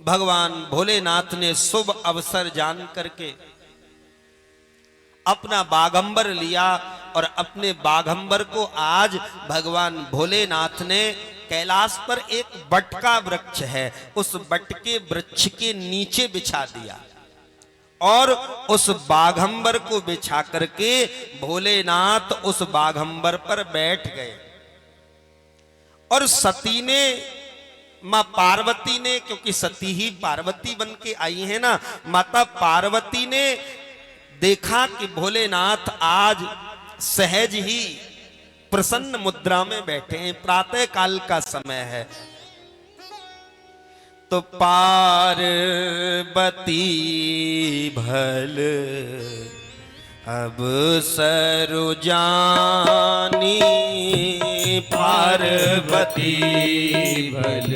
भगवान भोलेनाथ ने शुभ अवसर जान करके अपना बाघंबर लिया और अपने बाघंबर को आज भगवान भोलेनाथ ने कैलाश पर एक बट का वृक्ष है, उस बट के वृक्ष के नीचे बिछा दिया और उस बाघंबर को बिछा करके भोलेनाथ उस बाघंबर पर बैठ गए। और सती ने, मां पार्वती ने, क्योंकि सती ही पार्वती बन के आई है ना, माता पार्वती ने देखा कि भोलेनाथ आज सहज ही प्रसन्न मुद्रा में बैठे हैं, प्रातः काल का समय है, तो पार्वती भल अब सरु जानी, पार्वती भल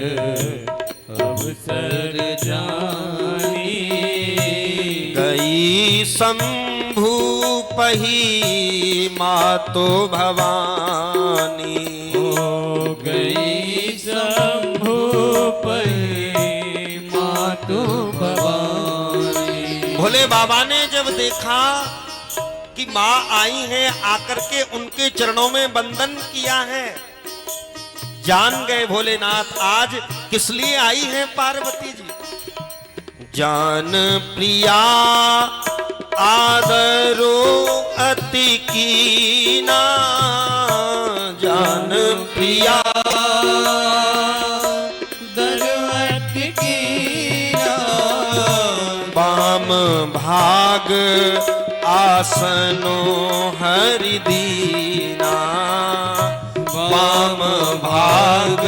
अवसर जानी, गई शंभु पही मातो भवानी, हो गई शंभु पही मातो भवानी। भोले बाबा ने जब देखा कि मां आई है, आकर के उनके चरणों में वंदन किया है, जान गए भोलेनाथ आज किस लिए आई है पार्वती जी। जान प्रिया आदरो अति कीना, जान प्रिया दरवत कीना, वाम भाग आसनो हरि दीना, वाम भाग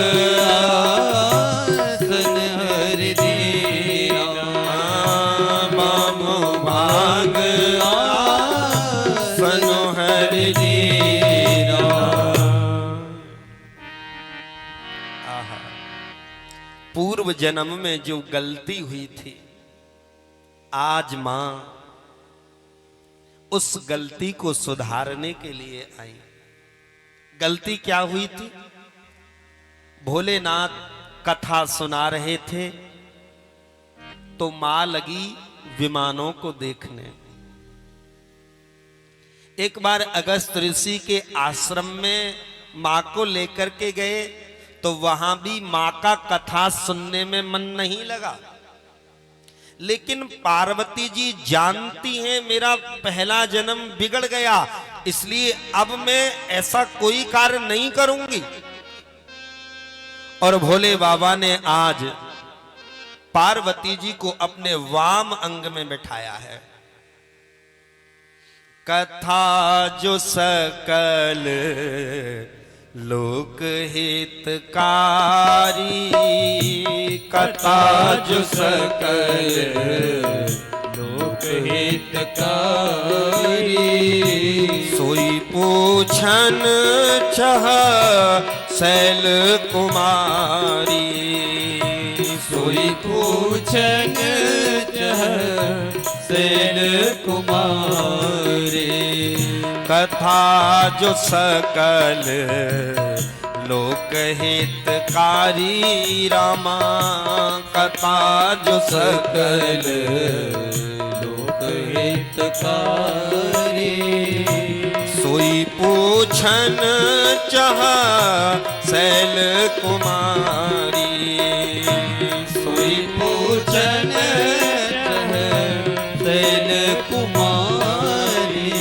आसन हरि दीना, वाम भाग आसनो हरि दीना। आहा, पूर्व जन्म में जो गलती हुई थी, आज मां उस गलती को सुधारने के लिए आई। गलती क्या हुई थी? भोलेनाथ कथा सुना रहे थे तो मां लगी विमानों को देखने। एक बार अगस्त ऋषि के आश्रम में मां को लेकर के गए तो वहां भी मां का कथा सुनने में मन नहीं लगा, लेकिन पार्वती जी जानती हैं मेरा पहला जन्म बिगड़ गया, इसलिए अब मैं ऐसा कोई कार्य नहीं करूंगी। और भोले बाबा ने आज पार्वती जी को अपने वाम अंग में बिठाया है। कथा जो सकल लोक हितकारी, कथा जो सकल लोक हितकारी, सोई पूछन चह शैल कुमारी, सोई पूछन चह शैल कुमारी, कथा जो सकल लोक हितकारी रामा, कथा जो सकल लोक हितकारी, सोई पूछन चह शैल कुमारी, सोई पूछन चह शैल कुमारी,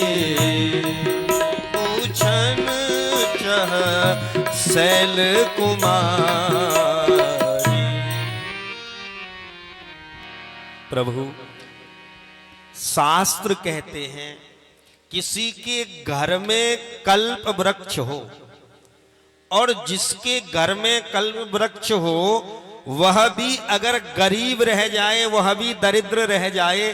पूछन चह शैल कुमारी। प्रभु, शास्त्र कहते हैं किसी के घर में कल्प वृक्ष हो और जिसके घर में कल्प वृक्ष हो वह भी अगर गरीब रह जाए, वह भी दरिद्र रह जाए,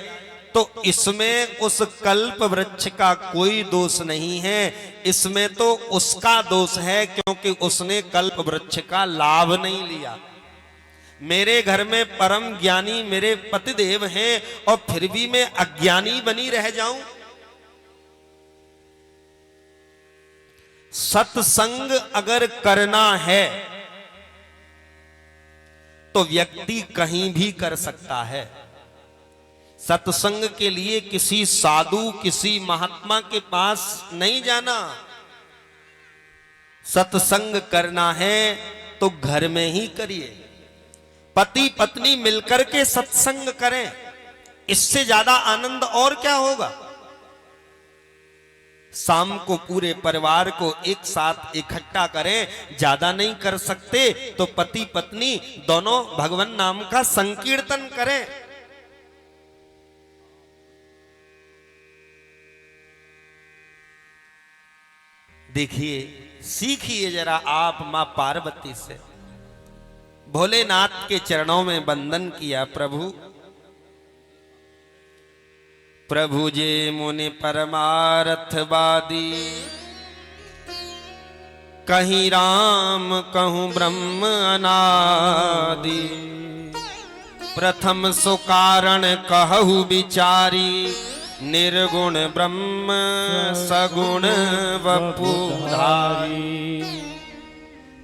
तो इसमें उस कल्प वृक्ष का कोई दोष नहीं है, इसमें तो उसका दोष है क्योंकि उसने कल्प वृक्ष का लाभ नहीं लिया। मेरे घर में परम ज्ञानी मेरे पतिदेव हैं और फिर भी मैं अज्ञानी बनी रह जाऊं। सत्संग अगर करना है तो व्यक्ति कहीं भी कर सकता है। सत्संग के लिए किसी साधु किसी महात्मा के पास नहीं जाना। सत्संग करना है तो घर में ही करिए। पति पत्नी मिलकर के सत्संग करें, इससे ज्यादा आनंद और क्या होगा। शाम को पूरे परिवार को एक साथ इकट्ठा करें, ज्यादा नहीं कर सकते तो पति पत्नी दोनों भगवान नाम का संकीर्तन करें। देखिए, सीखिए जरा आप मां पार्वती से। भोलेनाथ के चरणों में वंदन किया। प्रभु जे मुनि परमार्थवादी, कहीं राम कहूं ब्रह्म अनादि। प्रथम सो कारण कहु विचारी, निर्गुण ब्रह्म सगुण वपुधारी।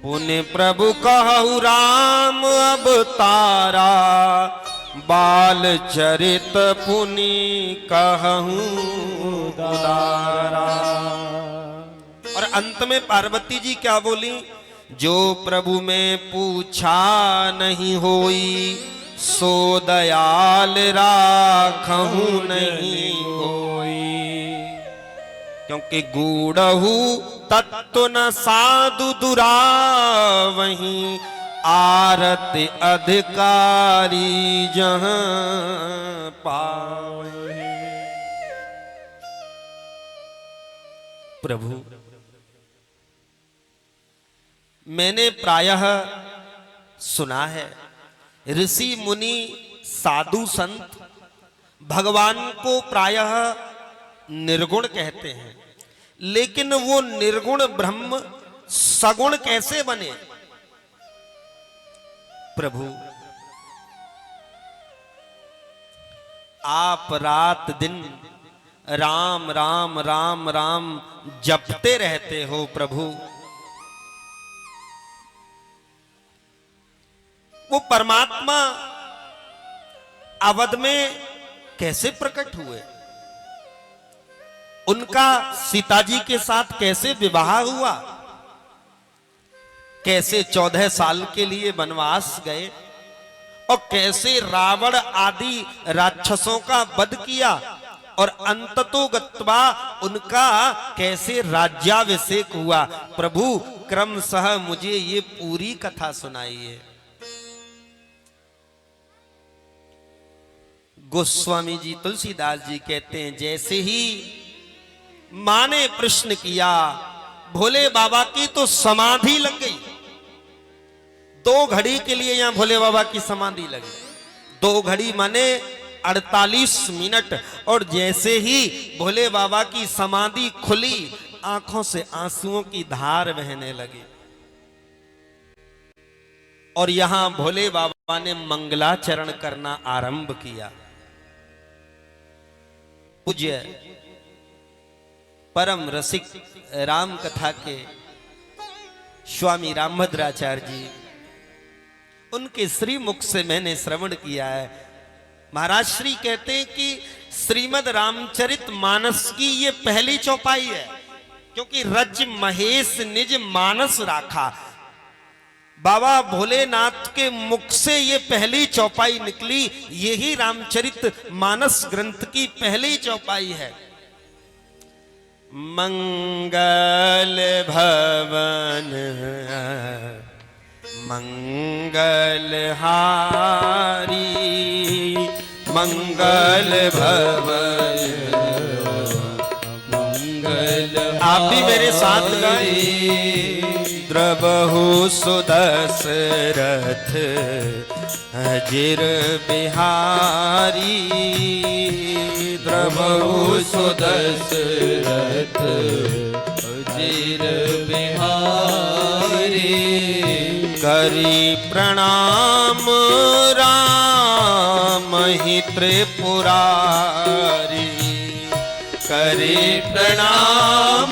पुण्य प्रभु कहु राम अवतारा, बाल चरित पुनि कहूं उदारा। और अंत में पार्वती जी क्या बोली? जो प्रभु में पूछा नहीं होई, सो दयाल राखहूं नहीं होई। क्योंकि गूढ़हु तत्व न साधु दुरावहीं, आरत अधिकारी जहां पावहीं। प्रभु, मैंने प्रायः सुना है ऋषि मुनि साधु संत भगवान को प्रायः निर्गुण कहते हैं, लेकिन वो निर्गुण ब्रह्म सगुण कैसे बने? प्रभु, आप रात दिन राम राम राम राम जपते रहते हो। प्रभु, वो परमात्मा अवध में कैसे प्रकट हुए? उनका सीता जी के साथ कैसे विवाह हुआ? कैसे 14 साल के लिए वनवास गए और कैसे रावण आदि राक्षसों का वध किया और अंततोगत्वा उनका कैसे राज्याभिषेक हुआ? प्रभु, क्रमशः मुझे ये पूरी कथा सुनाइए। गोस्वामी जी तुलसीदास जी कहते हैं, जैसे ही मां ने प्रश्न किया, भोले बाबा की तो समाधि लग गई। 2 घड़ी के लिए यहां भोले बाबा की समाधि लगी। 2 घड़ी माने 48 मिनट। और जैसे ही भोले बाबा की समाधि खुली, आंखों से आंसुओं की धार बहने लगी। और यहां भोले बाबा ने मंगलाचरण करना आरंभ किया। पूज्य परम रसिक राम कथा के स्वामी रामभद्राचार्य जी, उनके श्री मुख से मैंने श्रवण किया है। महाराज श्री कहते हैं कि श्रीमद् रामचरित मानस की ये पहली चौपाई है, क्योंकि रज महेश निज मानस राखा। बाबा भोलेनाथ के मुख से ये पहली चौपाई निकली। यही रामचरित मानस ग्रंथ की पहली चौपाई है। मंगल भवन मंगल हारी, मंगल भवन मंगल। आप भी मेरे साथ गाएं। द्रवहु सुदशरथ अजिर बिहारी, द्रवहु सुदशरथ अजिर बिहारी। करी प्रणाम राम ही त्रिपुरारी, करी प्रणाम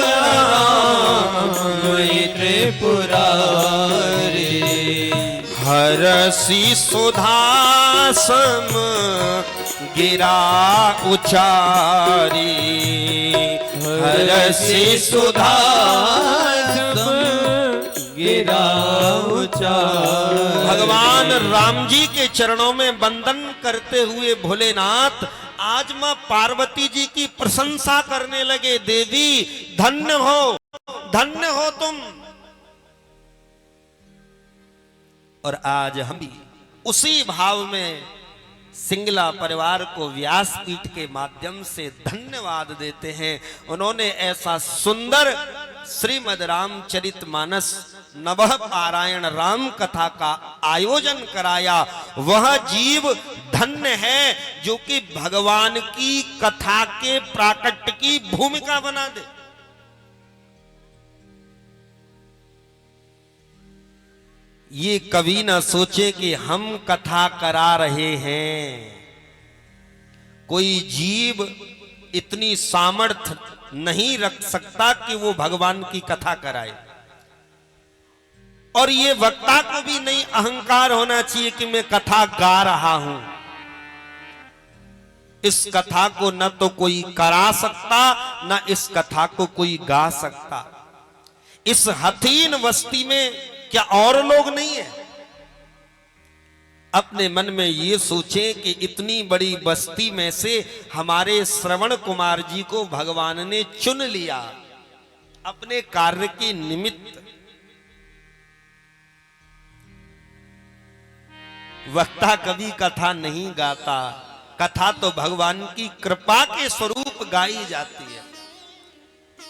राम ही त्रिपुरारी। हर हरसी सुधासम गिरा उचारी, हरसी सुधा गिरा उचारी। भगवान राम जी के चरणों में वंदन करते हुए भोलेनाथ आज मां पार्वती जी की प्रशंसा करने लगे। देवी धन्य हो तुम। और आज हम भी उसी भाव में सिंगला परिवार को व्यासपीठ के माध्यम से धन्यवाद देते हैं। उन्होंने ऐसा सुंदर श्रीमद् रामचरितमानस नवह पारायण राम कथा का आयोजन कराया। वह जीव धन्य है जो कि भगवान की कथा के प्राकट्य की भूमिका बना दे। ये कभी ना सोचे कि हम कथा करा रहे हैं। कोई जीव इतनी सामर्थ्य नहीं रख सकता कि वो भगवान की कथा कराए। और ये वक्ता को भी नहीं अहंकार होना चाहिए कि मैं कथा गा रहा हूं। इस कथा को न तो कोई करा सकता, न इस कथा को कोई गा सकता। इस हथीन बस्ती में क्या और लोग नहीं है? अपने मन में ये सोचें कि इतनी बड़ी बस्ती में से हमारे श्रवण कुमार जी को भगवान ने चुन लिया अपने कार्य के निमित्त। वक्ता कभी कथा नहीं गाता, कथा तो भगवान की कृपा के स्वरूप गाई जाती है।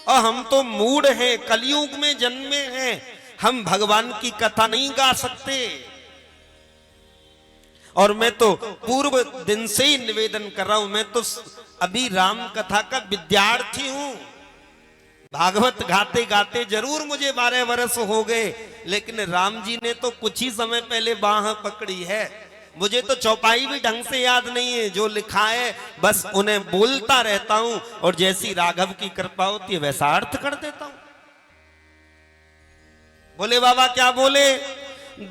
और हम तो मूढ़ हैं, कलयुग में जन्मे हैं, हम भगवान की कथा नहीं गा सकते। और मैं तो पूर्व दिन से ही निवेदन कर रहा हूं, मैं तो अभी राम कथा का विद्यार्थी हूं। भागवत गाते गाते जरूर मुझे 12 वर्ष हो गए, लेकिन राम जी ने तो कुछ ही समय पहले बाह पकड़ी है। मुझे तो चौपाई भी ढंग से याद नहीं है, जो लिखा है बस उन्हें बोलता रहता हूं और जैसी राघव की कृपा होती है वैसा अर्थ कर देता हूं। बोले बाबा क्या बोले?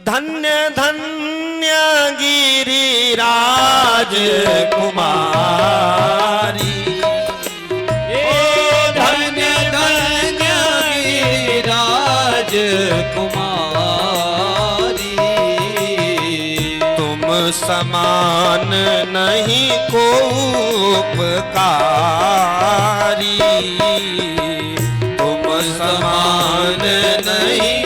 धन्य धन्य गिरिराज कुमारी, धन्य धन्य गिरिराज कुमारी। तुम समान नहीं को उपकारी, तुम समान नहीं